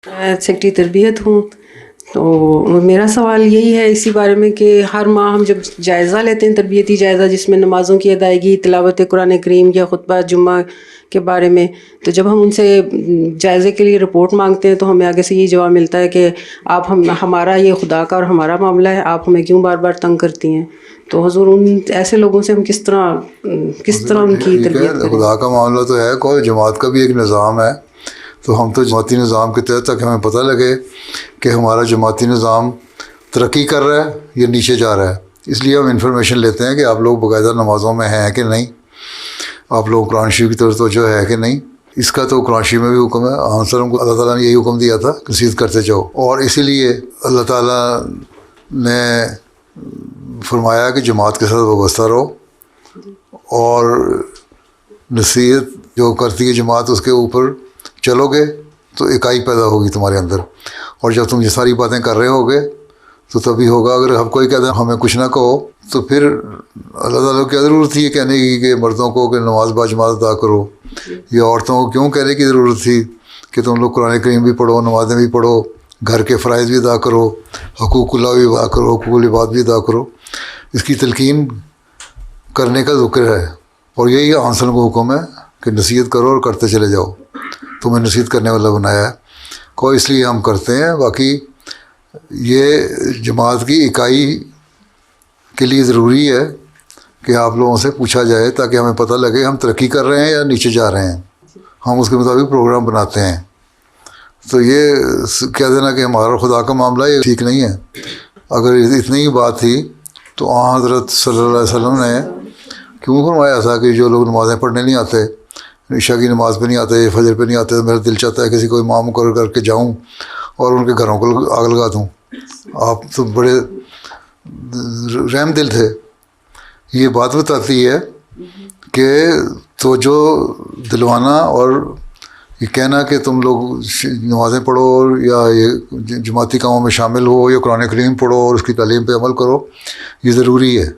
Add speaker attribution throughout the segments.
Speaker 1: میں سیکٹری تربیت ہوں. تو میرا سوال یہی ہے اسی بارے میں کہ ہر ماہ ہم جب جائزہ لیتے ہیں، تربیتی جائزہ جس میں نمازوں کی ادائیگی، تلاوت قرآن کریم یا خطبہ جمعہ کے بارے میں، تو جب ہم ان سے جائزے کے لیے رپورٹ مانگتے ہیں تو ہمیں آگے سے یہ جواب ملتا ہے کہ آپ ہمارا یہ خدا کا اور ہمارا معاملہ ہے، آپ ہمیں کیوں بار بار تنگ کرتی ہیں. تو حضور ان ایسے لوگوں سے ہم کس طرح ان کی تربیت کریں؟
Speaker 2: خدا کا معاملہ تو ہے، کوئی جماعت کا بھی ایک نظام ہے، تو ہم تو جماعتی نظام کے تحت تک ہمیں پتہ لگے کہ ہمارا جماعتی نظام ترقی کر رہا ہے یا نیچے جا رہا ہے. اس لیے ہم انفارمیشن لیتے ہیں کہ آپ لوگ باقاعدہ نمازوں میں ہیں کہ نہیں، آپ لوگ قرآن شریف کی طرف توجہ ہے کہ نہیں. اس کا تو قرآن شریف میں بھی حکم ہے، وسلم کو اللہ تعالیٰ نے یہی حکم دیا تھا کہ نصیحت کرتے جاؤ، اور اسی لیے اللہ تعالیٰ نے فرمایا کہ جماعت کے ساتھ وابستہ رہو، اور نصیحت جو کرتی ہے جماعت اس کے اوپر چلو گے تو اکائی پیدا ہوگی تمہارے اندر. اور جب تم یہ ساری باتیں کر رہے ہوگے تو تبھی ہوگا. اگر ہم کوئی کہتے ہیں ہمیں کچھ نہ کہو تو پھر اللہ تعالیٰ کو کیا ضرورت تھی یہ کہنے کی کہ مردوں کو کہ نماز با جماعت ادا کرو، یا عورتوں کو کیوں کہنے کی ضرورت تھی کہ تم لوگ قرآن کریم بھی پڑھو، نمازیں بھی پڑھو، گھر کے فرائض بھی ادا کرو، حقوق اللہ بھی ادا کرو، حقوق العباد بھی ادا کرو. اس کی تلقین کرنے کا ذکر ہے، اور یہی آنسر کو حکم ہے کہ نصیحت کرو اور کرتے چلے جاؤ. تمہیں نصیحت کرنے والا بنایا ہے کو، اس لیے ہم کرتے ہیں. باقی یہ جماعت کی اکائی کے لیے ضروری ہے کہ آپ لوگوں سے پوچھا جائے تاکہ ہمیں پتہ لگے ہم ترقی کر رہے ہیں یا نیچے جا رہے ہیں. ہم اس کے مطابق پروگرام بناتے ہیں. تو یہ کہہ دینا کہ ہمارا خدا کا معاملہ یہ ٹھیک نہیں ہے. اگر اتنی ہی بات تھی تو حضرت صلی اللہ علیہ وسلم نے کیوں فرمایا تھا کہ جو لوگ نمازیں پڑھنے نہیں آتے، عشاء کی نماز پہ نہیں آتے، فجر پہ نہیں آتے، تو میرا دل چاہتا ہے کسی کو امام مقرر کر کے جاؤں اور ان کے گھروں کو آگ لگا دوں. آپ تو بڑے رحم دل تھے. یہ بات بتاتی ہے کہ توجہ دلوانا اور یہ کہنا کہ تم لوگ نمازیں پڑھو یا یہ جماعتی کاموں میں شامل ہو یا قرآن کریم پڑھو اور اس کی تعلیم پہ عمل کرو، یہ ضروری ہے.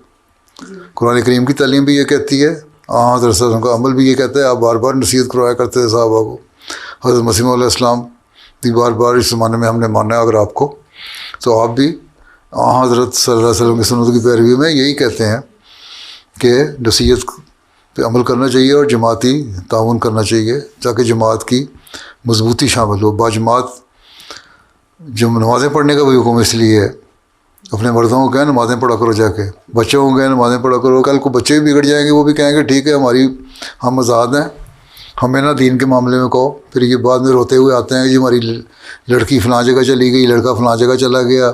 Speaker 2: قرآن کریم کی تعلیم بھی یہ کہتی ہے، حضرت صلی اللہ علیہ وسلم کا عمل بھی یہ کہتا ہے. آپ بار بار نصیحت کروایا کرتے تھے صحابہ کو. حضرت مسیح علیہ السلام بھی بار بار اس زمانے میں ہم نے مانا ہے. اگر آپ کو تو آپ بھی حضرت صلی اللہ علیہ وسلم کی سنت کی پیروی میں یہی کہتے ہیں کہ نصیحت پہ عمل کرنا چاہیے اور جماعتی تعاون کرنا چاہیے تاکہ جماعت کی مضبوطی شامل ہو. باجماعت جو نمازیں پڑھنے کا بھی حکم اس لیے ہے. اپنے مردوں کو کہیں نمازیں پڑھا کرو، جا کے بچوں کو کہیں نمازیں پڑھا کرو. کل کو بچے بھی بگڑ جائیں گے، وہ بھی کہیں گے ٹھیک ہے ہم آزاد ہیں، ہمیں نہ دین کے معاملے میں کہو. پھر یہ بعد میں روتے ہوئے آتے ہیں کہ ہماری لڑکی فلاں جگہ چلی گئی، لڑکا فلاں جگہ چلا گیا،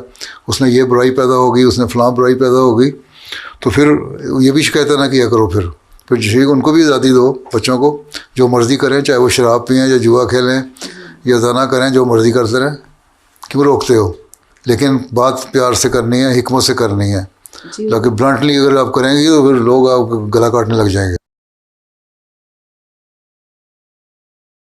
Speaker 2: اس نے یہ برائی پیدا ہو گئی، اس نے فلاں برائی پیدا ہو گئی. تو پھر یہ بھی شکایت نہ کیا کرو. پھر ان کو بھی آزادی دو، بچوں کو جو مرضی کریں، چاہے وہ شراب پئیں یا جوا کھیلیں یا زنا کریں، جو مرضی کرتے رہیں. کیوں روکتے ہو؟ لیکن بات پیار سے کرنی ہے، حکمت سے کرنی ہے. تاکہ بلنٹلی اگر آپ کریں گے تو پھر لوگ آپ کو گلا کاٹنے لگ جائیں گے.